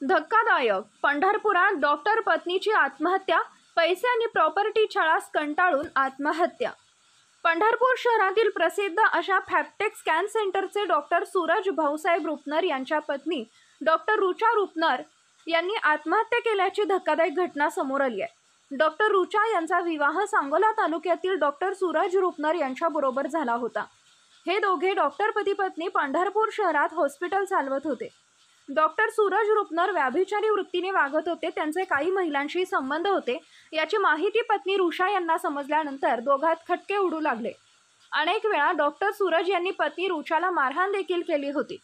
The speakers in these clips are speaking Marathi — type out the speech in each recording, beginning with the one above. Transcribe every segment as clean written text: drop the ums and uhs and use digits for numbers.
धक्कादायक. पंढरपुरात डॉक्टर पत्नीची आत्महत्या. पैसे आणि प्रॉपर्टी छळास कंटाळून आत्महत्या. पंढरपूर शहरातील प्रसिद्ध अशा फॅप्टेक स्कॅन सेंटरचे डॉक्टर सूरज भाऊसाहेब रुपनर यांच्या पत्नी डॉक्टर रुचा रुपनर यांनी आत्महत्या केल्याची धक्कादायक घटना समोर आली आहे. डॉक्टर रुचा यांचा विवाह सांगोला तालुक्यातील डॉक्टर सूरज रुपनर यांच्याबरोबर झाला होता. हे दोघे डॉक्टर पती पत्नी पंढरपूर शहरात हॉस्पिटल चालवत होते. डॉक्टर सूरज रुपनर व्याभिचारी वृत्तीने वागत होते. त्यांचे काही महिलांशी संबंध होते याची माहिती पत्नी रुषा यांना समजल्यानंतर दोघात खटके उडू लागले. अनेक वेळा डॉक्टर सूरज यांनी पत्नी रुचाला मारहाण देखील केली होती.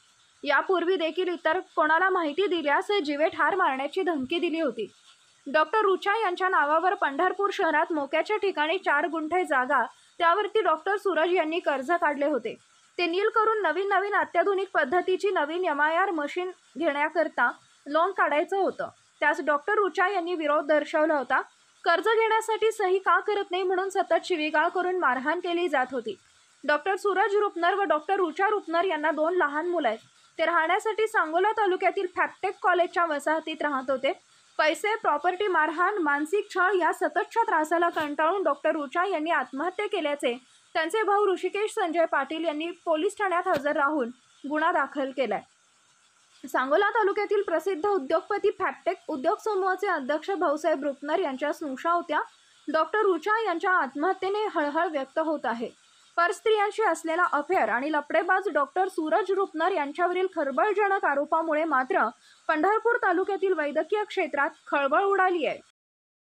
यापूर्वी देखील इतर कोणाला माहिती दिल्यास जीवेठार मारण्याची धमकी दिली होती. डॉक्टर रुचा यांच्या नावावर पंढरपूर शहरात मोक्याच्या ठिकाणी 4 गुंठे जागा, त्यावरती डॉक्टर सूरज यांनी कर्ज काढले होते. ते नील करून नवीन अत्याधुनिक पद्धतीची नवीन MIR मशीन घेण्याकरता लोन काढायचं होतं. त्यास डॉक्टर रुचा यांनी विरोध दर्शवला होता. कर्ज घेण्यासाठी सही का करत नाही म्हणून सतत शिवीगाळ करून मारहाण केली जात होती. डॉक्टर सूरज रुपनर व डॉक्टर रुचा रुपनर यांना 2 लहान मुलं आहेत. ते राहण्यासाठी सांगोला तालुक्यातील फॅप्टेक कॉलेजच्या वसाहतीत राहत होते. पैसे, प्रॉपर्टी, मारहाण, मानसिक छळ या सततच्या त्रासाला कंटाळून डॉक्टर रुचा यांनी आत्महत्या केल्याचे त्यांचे भाऊ ऋषिकेश संजय पाटील यांनी पोलीस ठाण्यात हजर राहून गुन्हा दाखल केलाय. सांगोला तालुक्यातील प्रसिद्ध उद्योगपती फॅप्टेक उद्योग समूहाचे अध्यक्ष भाऊसाहेब रुपनर यांच्या स्नुषा होत्या. डॉक्टर रुचा यांच्या आत्महत्येने हळहळ व्यक्त होत आहे. परस्त्रियांशी असलेला अफेअर आणि लपडेबाज डॉक्टर सूरज रुपनर यांच्यावरील खळबळजनक आरोपामुळे मात्र पंढरपूर तालुक्यातील वैद्यकीय क्षेत्रात खळबळ उडाली आहे.